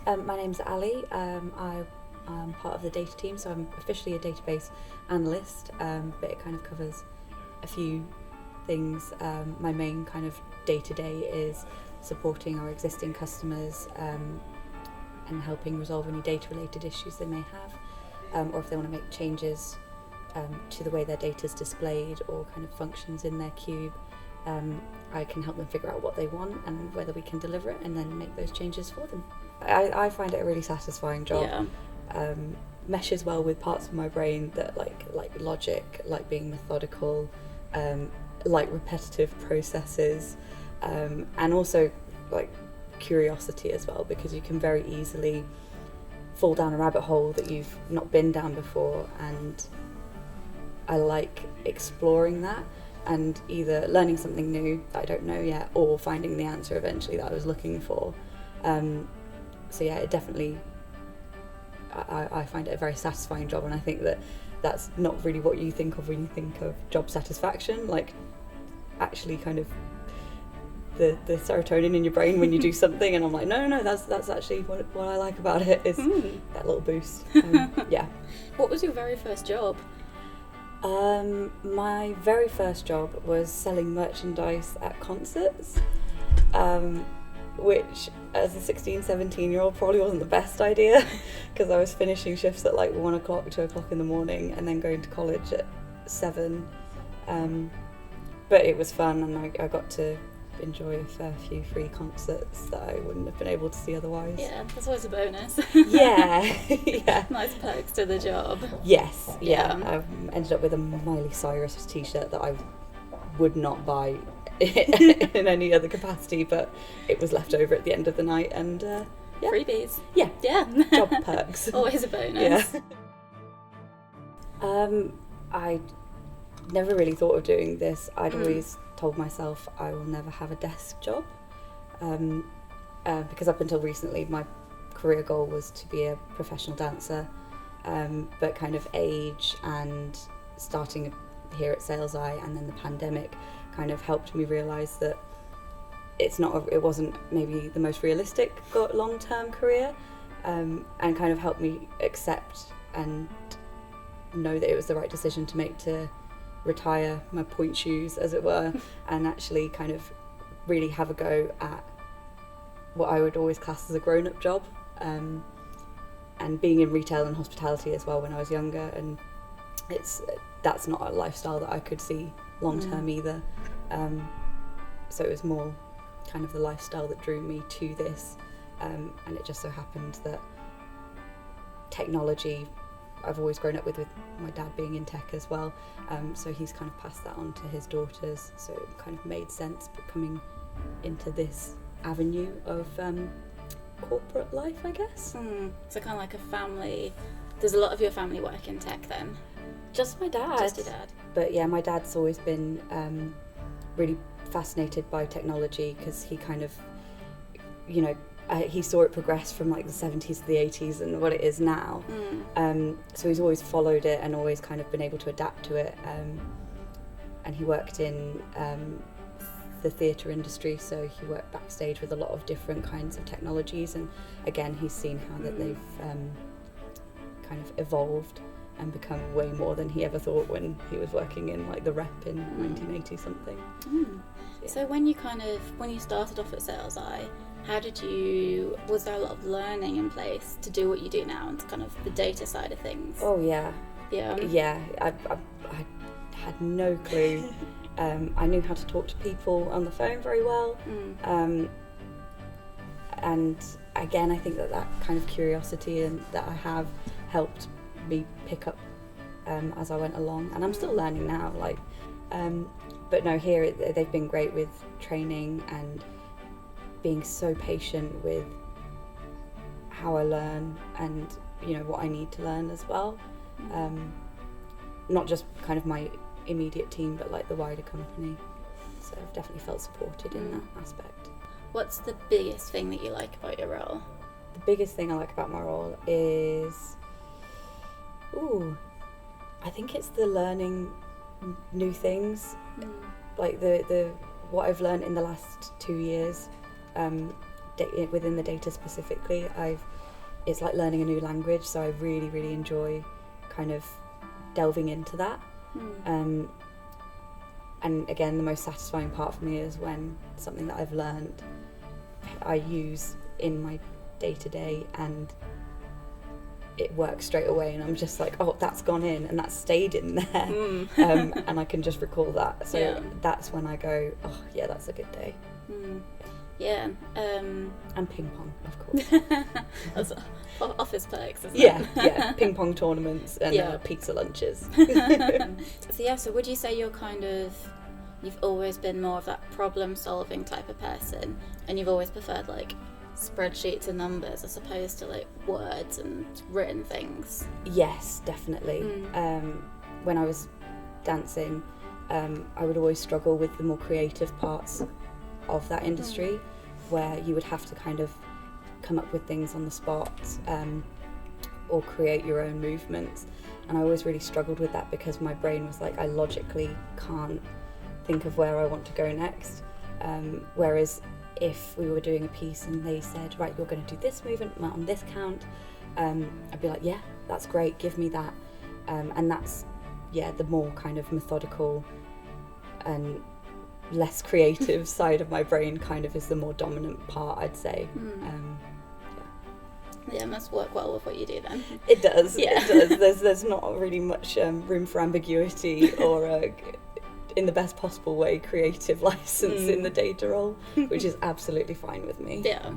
My name's Ali. I'm part of the data team, so I'm officially a database analyst, but it kind of covers a few things. My main kind of day-to-day is supporting our existing customers and helping resolve any data-related issues they may have, or if they want to make changes to the way their data is displayed or kind of functions in their cube. I can help them figure out what they want and whether we can deliver it and then make those changes for them. I find it a really satisfying job. Yeah. Meshes well with parts of my brain that like logic, like being methodical, like repetitive processes, and also like curiosity as well, because you can very easily fall down a rabbit hole that you've not been down before, and I like exploring that and either learning something new that I don't know yet or finding the answer eventually that I was looking for. So yeah, it definitely, I find it a very satisfying job, and I think that that's not really what you think of when you think of job satisfaction, like actually kind of the serotonin in your brain when you do something, and I'm like, no, that's actually what I like about it is that little boost. Yeah. What was your very first job? My very first job was selling merchandise at concerts, which as a 16, 17-year-old probably wasn't the best idea, because I was finishing shifts at like 1 o'clock, 2 o'clock in the morning, and then going to college at 7. But it was fun, and I got to enjoy a fair few free concerts that I wouldn't have been able to see otherwise. Yeah, that's always a bonus. Yeah, yeah. Nice perks to the job. Yes, yeah. Yeah. I ended up with a Miley Cyrus t-shirt that I would not buy in any other capacity, but it was left over at the end of the night, and yeah. Freebies. Yeah. Yeah. Job perks. Always a bonus. Yeah. I never really thought of doing this. I'd always told myself I will never have a desk job, because up until recently my career goal was to be a professional dancer, but kind of age and starting here at Sales Eye and then the pandemic kind of helped me realise that it wasn't maybe the most realistic long-term career, and kind of helped me accept and know that it was the right decision to make, to retire my point shoes, as it were, and actually kind of really have a go at what I would always class as a grown-up job, and being in retail and hospitality as well when I was younger, and that's not a lifestyle that I could see long-term either, so it was more kind of the lifestyle that drew me to this, and it just so happened that technology, I've always grown up with my dad being in tech as well, so he's kind of passed that on to his daughters, so it kind of made sense coming into this avenue of corporate life, I guess. So kind of like a family. Does a lot of your family work in tech then? Just my dad. Just your dad. But yeah, my dad's always been really fascinated by technology, because he kind of, he saw it progress from like the 70s to the 80s and what it is now. So he's always followed it and always kind of been able to adapt to it. And he worked in the theatre industry, so he worked backstage with a lot of different kinds of technologies. And again, he's seen how that they've kind of evolved and become way more than he ever thought when he was working in like the Rep in 1980 something. So when you started off at Sales Eye, was there a lot of learning in place to do what you do now and kind of the data side of things? Oh yeah. Yeah. I had no clue. I knew how to talk to people on the phone very well, and again, I think that kind of curiosity and that I have helped me pick up as I went along, and I'm still learning now. But no, here they've been great with training and being so patient with how I learn and what I need to learn as well. Not just kind of my immediate team, but like the wider company. So I've definitely felt supported in that aspect. What's the biggest thing that you like about your role? The biggest thing I like about my role is, I think it's the learning new things. Like the what I've learned in the last 2 years, within the data specifically, it's like learning a new language, so I really, really enjoy kind of delving into that. And again, the most satisfying part for me is when something that I've learned I use in my day-to-day and it works straight away, and I'm just like, oh, that's gone in and that's stayed in there. And I can just recall that, so that's when I go, oh yeah, that's a good day. Yeah. And ping pong, of course. That's office perks, isn't yeah it? Yeah, ping pong tournaments and pizza lunches. So would you say you've always been more of that problem solving type of person, and you've always preferred like spreadsheets and numbers as opposed to like words and written things? Yes, definitely. When I was dancing, I would always struggle with the more creative parts of that industry, where you would have to kind of come up with things on the spot, or create your own movements, and I always really struggled with that because my brain was like, I logically can't think of where I want to go next, whereas if we were doing a piece and they said, right, you're going to do this movement on this count, I'd be like, yeah, that's great, give me that. And that's the more kind of methodical and less creative side of my brain kind of is the more dominant part, I'd say. It must work well with what you do then. It does. It does. There's not really much room for ambiguity or in the best possible way creative license in the data role, which is absolutely fine with me. Yeah.